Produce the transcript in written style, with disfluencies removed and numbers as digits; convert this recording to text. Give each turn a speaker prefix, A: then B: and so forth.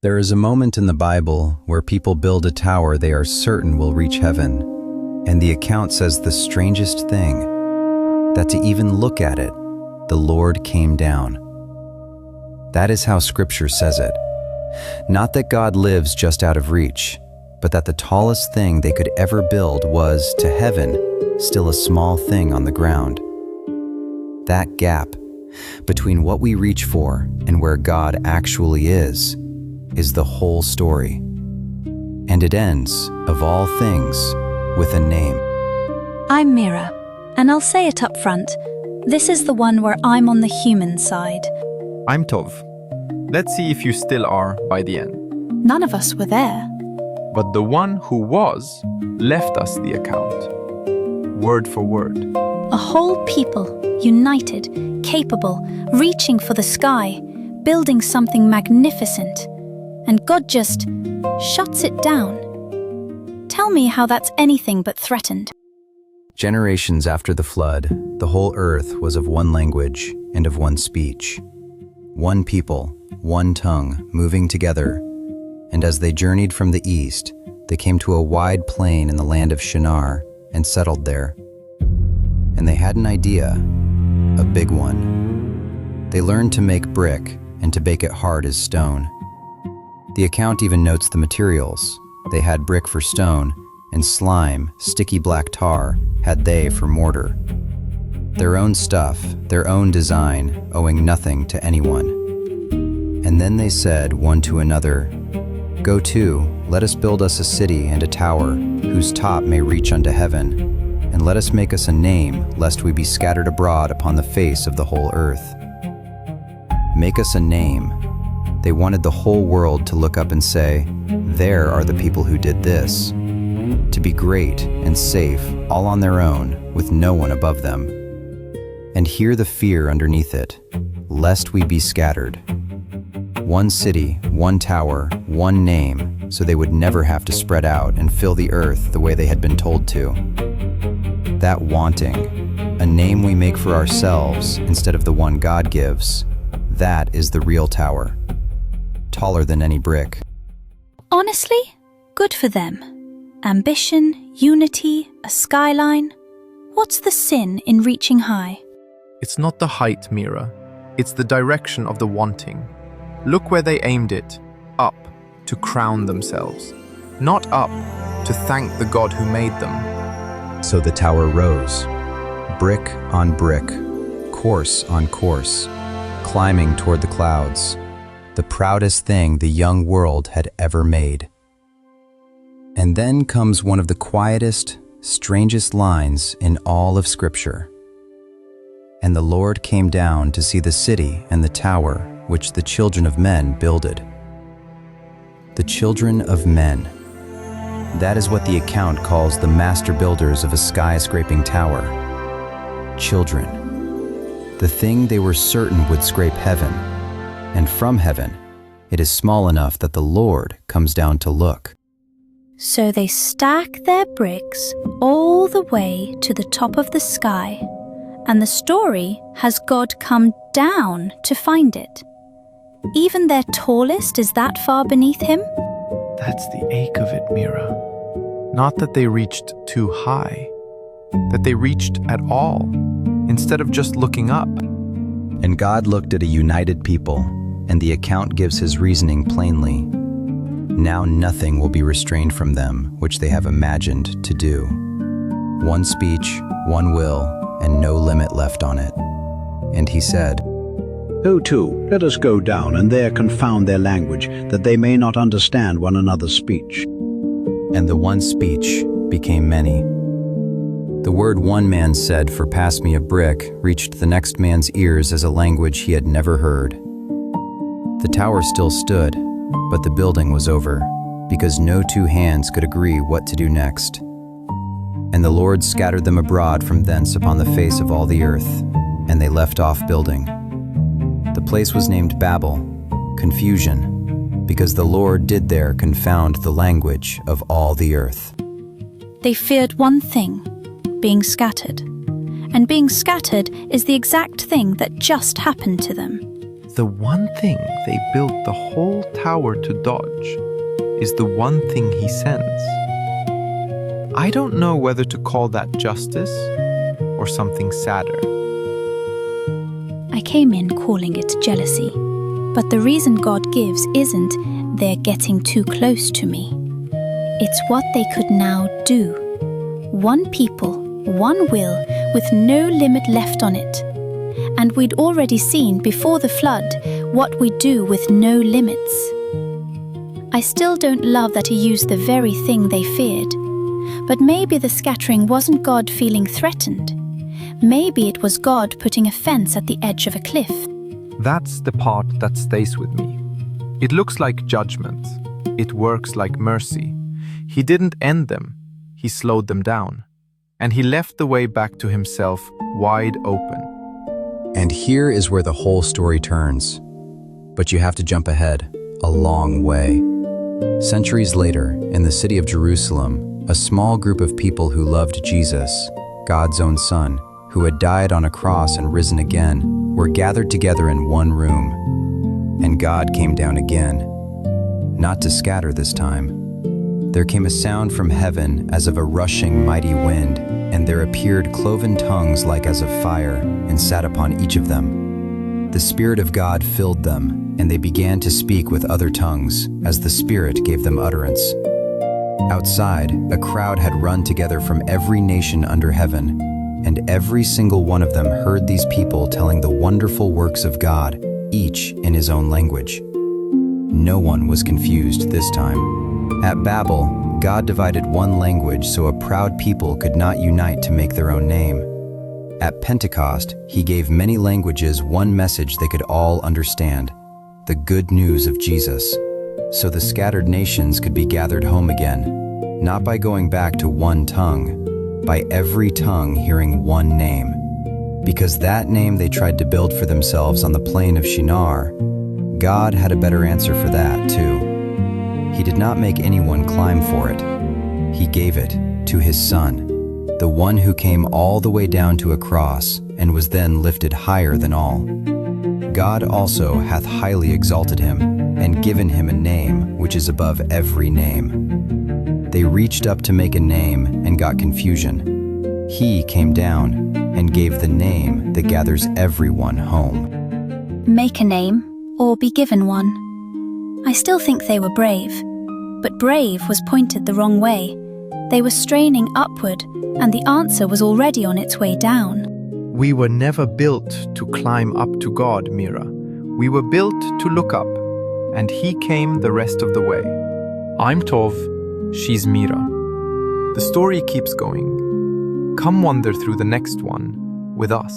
A: There is a moment in the Bible where people build a tower they are certain will reach heaven, and the account says the strangest thing, that to even look at it, the Lord came down. That is how Scripture says it. Not that God lives just out of reach, but that the tallest thing they could ever build was, to heaven, still a small thing on the ground. That gap between what we reach for and where God actually is the whole story. And it ends, of all things, with a name.
B: I'm Mira, and I'll say it up front. This is the one where I'm on the human side.
C: I'm Tov. Let's see if you still are by the end.
B: None of us were there.
C: But the one who was left us the account, word for word.
B: A whole people, united, capable, reaching for the sky, building something magnificent. And God just shuts it down. Tell me how that's anything but threatened.
A: Generations after the flood, the whole earth was of one language and of one speech. One people, one tongue, moving together. And as they journeyed from the east, they came to a wide plain in the land of Shinar and settled there. And they had an idea, a big one. They learned to make brick and to bake it hard as stone. The account even notes the materials. They had brick for stone, and slime, sticky black tar, had they for mortar. Their own stuff, their own design, owing nothing to anyone. And then they said one to another, "Go to, let us build us a city and a tower, whose top may reach unto heaven, and let us make us a name, lest we be scattered abroad upon the face of the whole earth." Make us a name. They wanted the whole world to look up and say, "There are the people who did this." To be great and safe, all on their own, with no one above them. And hear the fear underneath it, lest we be scattered. One city, one tower, one name, so they would never have to spread out and fill the earth the way they had been told to. That wanting, a name we make for ourselves instead of the one God gives, that is the real tower. Taller than any brick.
B: Honestly, good for them. Ambition, unity, a skyline. What's the sin in reaching high?
C: It's not the height, Mira. It's the direction of the wanting. Look where they aimed it. Up, to crown themselves. Not up, to thank the God who made them.
A: So the tower rose, brick on brick, course on course, climbing toward the clouds, the proudest thing the young world had ever made. And then comes one of the quietest, strangest lines in all of Scripture. And the Lord came down to see the city and the tower which the children of men builded. The children of men. That is what the account calls the master builders of a skyscraping tower. Children. The thing they were certain would scrape heaven. And from heaven, it is small enough that the Lord comes down to look.
B: So they stack their bricks all the way to the top of the sky, and the story has God come down to find it. Even their tallest is that far beneath him?
C: That's the ache of it, Mira. Not that they reached too high, that they reached at all, instead of just looking up.
A: And God looked at a united people, and the account gives his reasoning plainly. Now nothing will be restrained from them which they have imagined to do. One speech, one will, and no limit left on it. And he said,
D: Go to, let us go down, and there confound their language, that they may not understand one another's speech.
A: And the one speech became many. The word one man said for "pass me a brick" reached the next man's ears as a language he had never heard. The tower still stood, but the building was over, because no two hands could agree what to do next. And the Lord scattered them abroad from thence upon the face of all the earth, and they left off building. The place was named Babel, confusion, because the Lord did there confound the language of all the earth.
B: They feared one thing, being scattered. And being scattered is the exact thing that just happened to them.
C: the one thing they built the whole tower to dodge is the one thing he sends. I don't know whether to call that justice or something sadder.
B: I came in calling it jealousy, but the reason God gives isn't they're getting too close to me. It's what they could now do. One people, one will, with no limit left on it. And we'd already seen before the flood what we do with no limits. I still don't love that he used the very thing they feared. But maybe the scattering wasn't God feeling threatened. Maybe it was God putting a fence at the edge of a cliff.
C: That's the part that stays with me. It looks like judgment. It works like mercy. He didn't end them. He slowed them down. And he left the way back to himself wide open.
A: And here is where the whole story turns. But you have to jump ahead, a long way. Centuries later, in the city of Jerusalem, a small group of people who loved Jesus, God's own Son, who had died on a cross and risen again, were gathered together in one room. And God came down again, not to scatter this time. There came a sound from heaven as of a rushing mighty wind, and there appeared cloven tongues like as of fire, and sat upon each of them. The Spirit of God filled them, and they began to speak with other tongues, as the Spirit gave them utterance. Outside, a crowd had run together from every nation under heaven, and every single one of them heard these people telling the wonderful works of God, each in his own language. No one was confused this time. At Babel, God divided one language so a proud people could not unite to make their own name. At Pentecost, he gave many languages one message they could all understand, the good news of Jesus, so the scattered nations could be gathered home again, not by going back to one tongue, by every tongue hearing one name. Because that name they tried to build for themselves on the plain of Shinar, God had a better answer for that too. He did not make anyone climb for it. He gave it to his Son, the one who came all the way down to a cross and was then lifted higher than all. God also hath highly exalted him and given him a name which is above every name. They reached up to make a name and got confusion. He came down and gave the name that gathers everyone home.
B: Make a name, or be given one. I still think they were brave, but brave was pointed the wrong way. They were straining upward, and the answer was already on its way down.
C: We were never built to climb up to God, Mira. We were built to look up, and he came the rest of the way. I'm Tov, she's Mira. The story keeps going. Come wander through the next one with us.